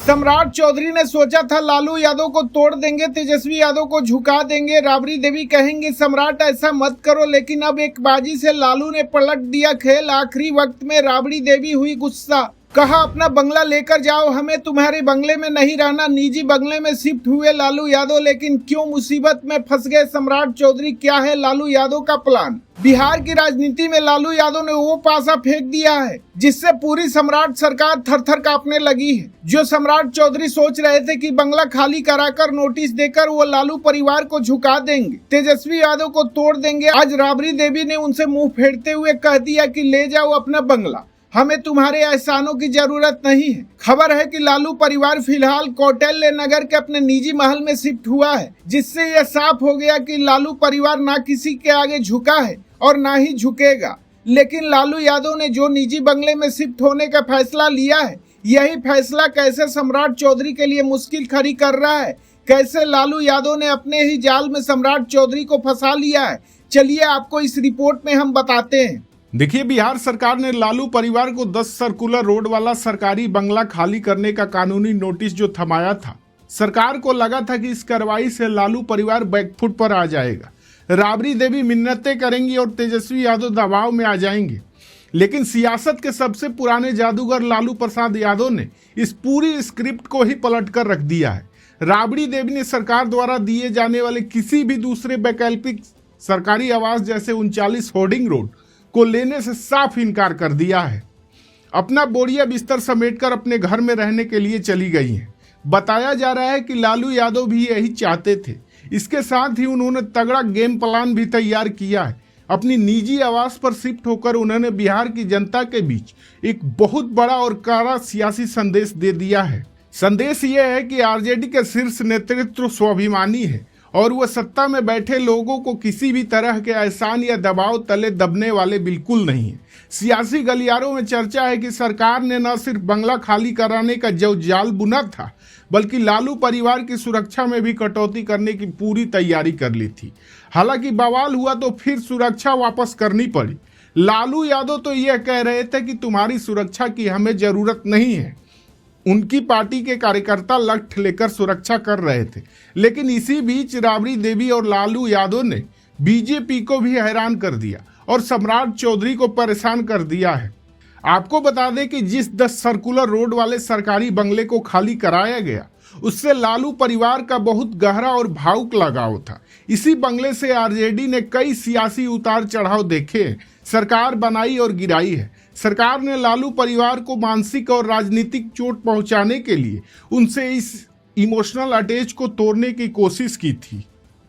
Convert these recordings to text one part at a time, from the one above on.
सम्राट चौधरी ने सोचा था लालू यादव को तोड़ देंगे, तेजस्वी यादव को झुका देंगे। राबड़ी देवी कहेंगे सम्राट ऐसा मत करो, लेकिन अब एक बाजी से लालू ने पलट दिया खेल। आखिरी वक्त में राबड़ी देवी हुई गुस्सा, कहा अपना बंगला लेकर जाओ, हमें तुम्हारे बंगले में नहीं रहना। निजी बंगले में शिफ्ट हुए लालू यादव, लेकिन क्यों मुसीबत में फंस गए सम्राट चौधरी? क्या है लालू यादव का प्लान? बिहार की राजनीति में लालू यादव ने वो पासा फेंक दिया है जिससे पूरी सम्राट सरकार थर-थर कांपने लगी है। जो सम्राट चौधरी सोच रहे थे कि बंगला खाली कराकर नोटिस देकर वो लालू परिवार को झुका देंगे, तेजस्वी यादव को तोड़ देंगे, आज राबड़ी देवी ने उनसे मुंह फेरते हुए कह दिया कि ले जाओ अपना बंगला, हमें तुम्हारे एहसानों की जरूरत नहीं है। खबर है कि लालू परिवार फिलहाल कौटिल्य नगर के अपने निजी महल में शिफ्ट हुआ है, जिससे यह साफ हो गया कि लालू परिवार ना किसी के आगे झुका है और ना ही झुकेगा। लेकिन लालू यादव ने जो निजी बंगले में शिफ्ट होने का फैसला लिया है, यही फैसला कैसे सम्राट चौधरी के लिए मुश्किल खड़ी कर रहा है, कैसे लालू यादव ने अपने ही जाल में सम्राट चौधरी को फंसा लिया है, चलिए आपको इस रिपोर्ट में हम बताते हैं। देखिए, बिहार सरकार ने लालू परिवार को 10 सर्कुलर रोड वाला सरकारी बंगला खाली करने का कानूनी नोटिस जो थमाया था, सरकार को लगा था कि इस कार्रवाई से लालू परिवार बैकफुट पर आ जाएगा, राबड़ी देवी मिन्नतें करेंगी और तेजस्वी यादव दबाव में आ जाएंगे। लेकिन सियासत के सबसे पुराने जादूगर लालू प्रसाद यादव ने इस पूरी स्क्रिप्ट को ही पलट कर रख दिया है। राबड़ी देवी ने सरकार द्वारा दिए जाने वाले किसी भी दूसरे वैकल्पिक सरकारी आवास जैसे 39 होर्डिंग रोड को लेने से साफ इनकार कर दिया है। अपना बोरिया बिस्तर समेटकर अपने घर में रहने के लिए चली गई हैं। बताया जा रहा है कि लालू यादव भी यही चाहते थे। इसके साथ ही उन्होंने तगड़ा गेम प्लान भी तैयार किया है। अपनी निजी आवास पर शिफ्ट होकर उन्होंने बिहार की जनता के बीच एक बहुत बड़ा और कड़ा सियासी संदेश दे दिया है। संदेश यह है कि आरजेडी के शीर्ष नेतृत्व स्वाभिमानी है और वह सत्ता में बैठे लोगों को किसी भी तरह के एहसान या दबाव तले दबने वाले बिल्कुल नहीं है। सियासी गलियारों में चर्चा है कि सरकार ने न सिर्फ बंगला खाली कराने का जो जाल बुना था, बल्कि लालू परिवार की सुरक्षा में भी कटौती करने की पूरी तैयारी कर ली थी। हालांकि बवाल हुआ तो फिर सुरक्षा वापस करनी पड़ी। लालू यादव तो यह कह रहे थे कि तुम्हारी सुरक्षा की हमें जरूरत नहीं है। उनकी पार्टी के कार्यकर्ता लठ लेकर सुरक्षा कर रहे थे। लेकिन इसी बीच राबड़ी देवी और लालू यादव ने बीजेपी को भी हैरान कर दिया और सम्राट चौधरी को परेशान कर दिया है। आपको बता दें कि जिस 10 सर्कुलर रोड वाले सरकारी बंगले को खाली कराया गया, उससे लालू परिवार का बहुत गहरा और भावुक लगाव था। इसी बंगले से आरजेडी ने कई सियासी उतार चढ़ाव देखे, सरकार बनाई और गिराई है। सरकार ने लालू परिवार को मानसिक और राजनीतिक चोट पहुंचाने के लिए उनसे इस इमोशनल अटैच को तोड़ने की कोशिश की थी।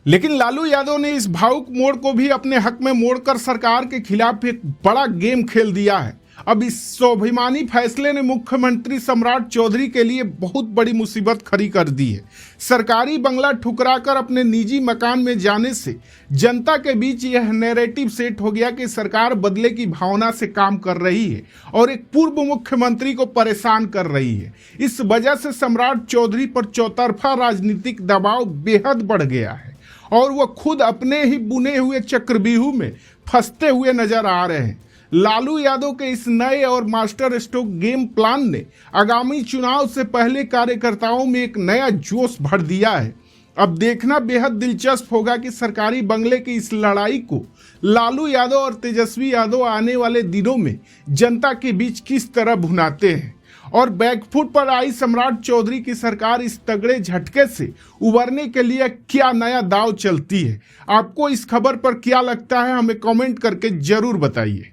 लेकिन लालू यादव ने इस भावुक मोड़ को भी अपने हक में मोड़कर सरकार के खिलाफ एक बड़ा गेम खेल दिया है। अब इस स्वाभिमानी फैसले ने मुख्यमंत्री सम्राट चौधरी के लिए बहुत बड़ी मुसीबत खड़ी कर दी है। सरकारी बंगला ठुकराकर अपने निजी मकान में जाने से जनता के बीच यह नैरेटिव सेट हो गया कि सरकार बदले की भावना से काम कर रही है और एक पूर्व मुख्यमंत्री को परेशान कर रही है। इस वजह से सम्राट चौधरी पर चौतरफा राजनीतिक दबाव बेहद बढ़ गया है और वह खुद अपने ही बुने हुए चक्रव्यूह में फंसते हुए नजर आ रहे हैं। लालू यादव के इस नए और मास्टर स्ट्रोक गेम प्लान ने आगामी चुनाव से पहले कार्यकर्ताओं में एक नया जोश भर दिया है। अब देखना बेहद दिलचस्प होगा कि सरकारी बंगले की इस लड़ाई को लालू यादव और तेजस्वी यादव आने वाले दिनों में जनता के बीच किस तरह भुनाते हैं और बैकफुट पर आई सम्राट चौधरी की सरकार इस तगड़े झटके से उबरने के लिए क्या नया दांव चलती है। आपको इस खबर पर क्या लगता है, हमें कमेंट करके जरूर बताइए।